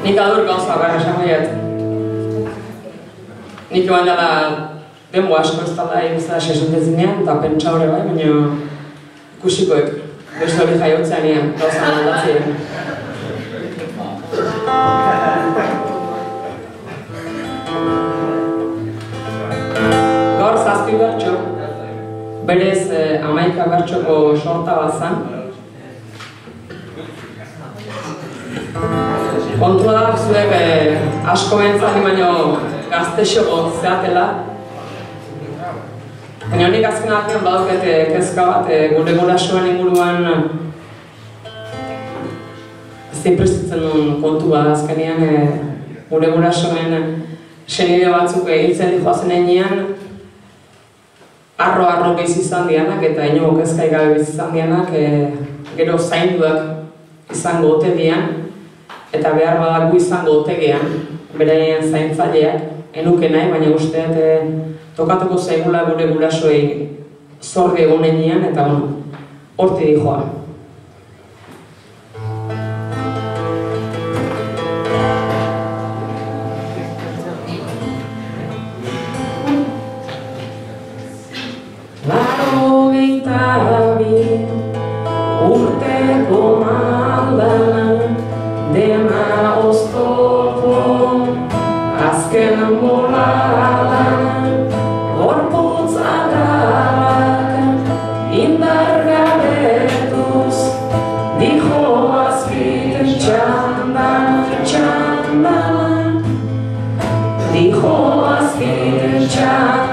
Nik adur gauza gara esango jat. Nik joan dela denbo asko ez dala egizela sesuntezinean, eta pentsa hori bai, baina ikusikoek. Beste hori jaiotzean ean, gauza aldatzea. Gaur 7 bertso, berez 11 bertsoko sorta bat zan. Kontua da, zuek asko bentzari baino gaztexoko zeatela. Baina honik azken artean baduket kezka bat gure gurasoen inguruan zinprestitzen duen kontu bat azkenean gure gurasoen senide batzuk hiltzen dihoazen enean arro bizi izan dianak eta ino kezkai gabe bizi izan dianak gero zainduak izango ote dian eta behar badagu izango ote gean beraien zaintzaileak enuke nahi, baina usteet tokatuko zaigula gure gurasoei zorri egunean eta horti dijoa. Urteko maldan dena oztopo azken moladan gorputz adarrak indar gabetuz dijo azpit txandan dijo azpit txandan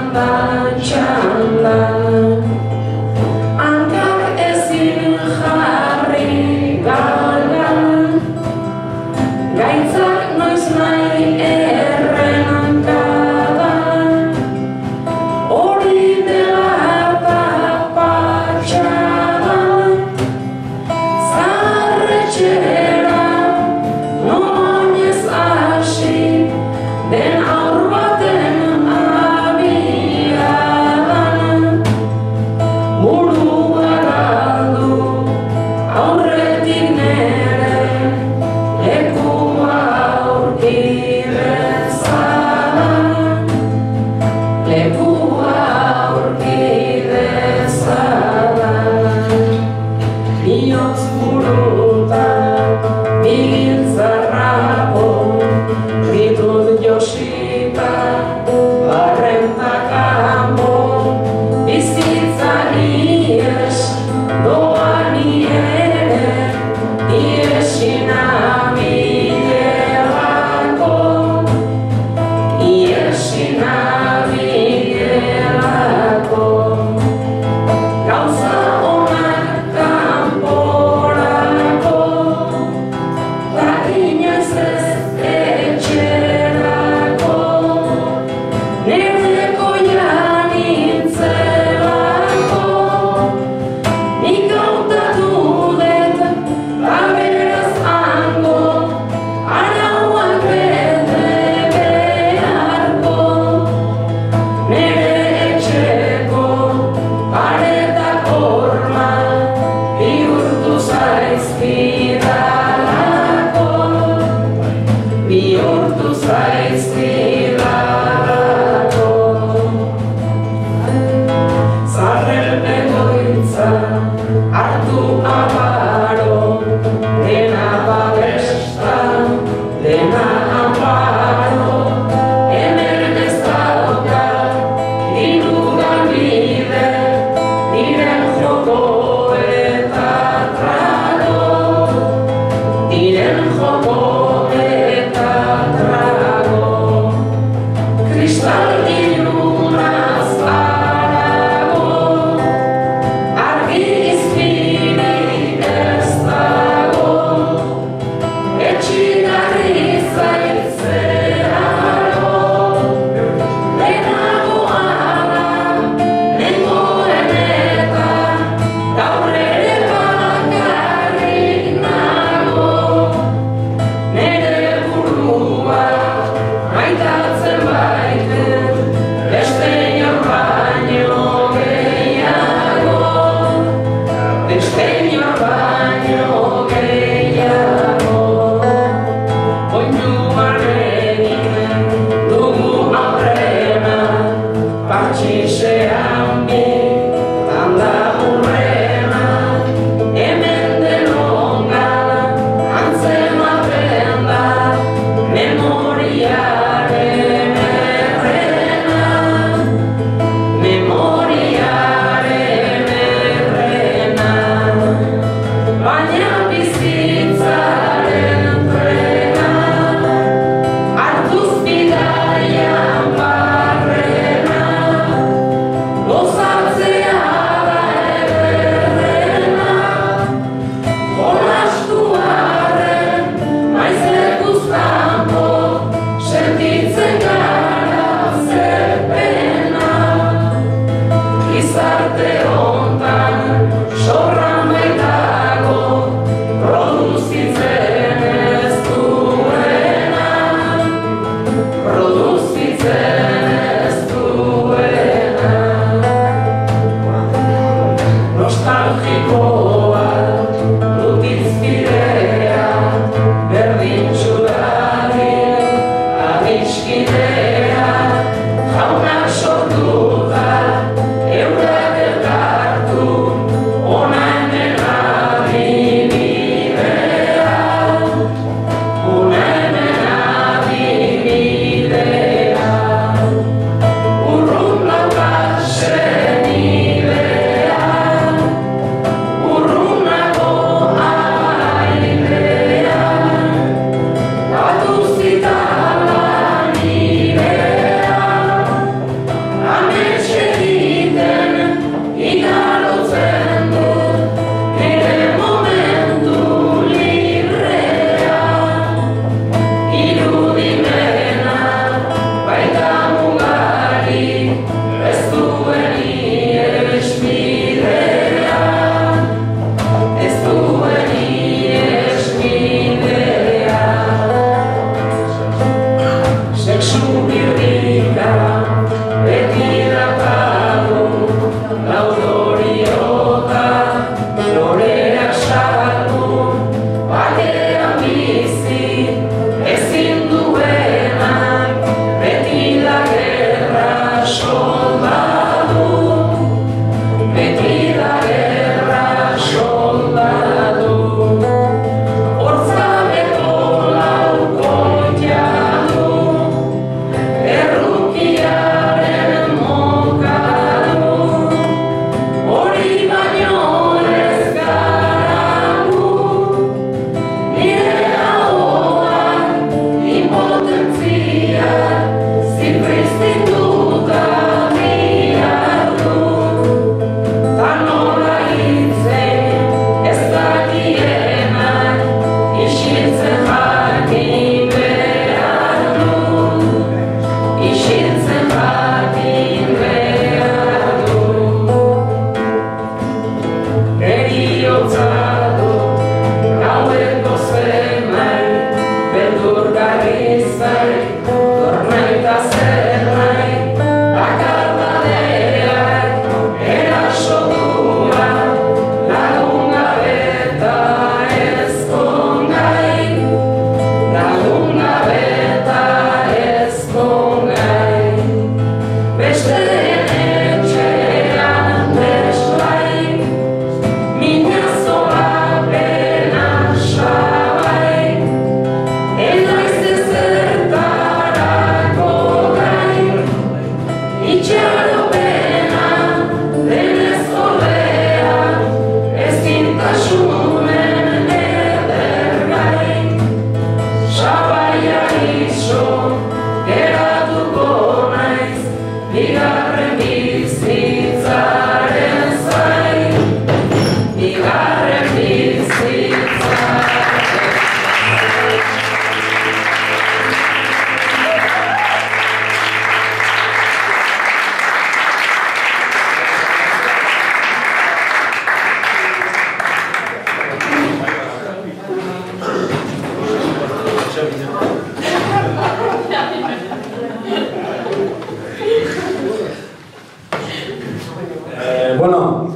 Bueno,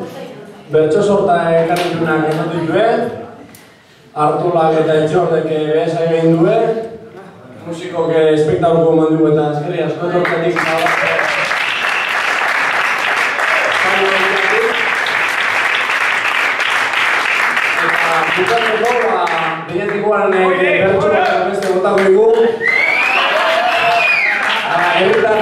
bertso sorta ekarritunak eman ditue, Artulak eta Etxordek behesa egin due, musikok espektakuko mandu eta eskerri asko etortzetik eta bukatzeko, biletikoaren bertso bat beste botako dugu, herritar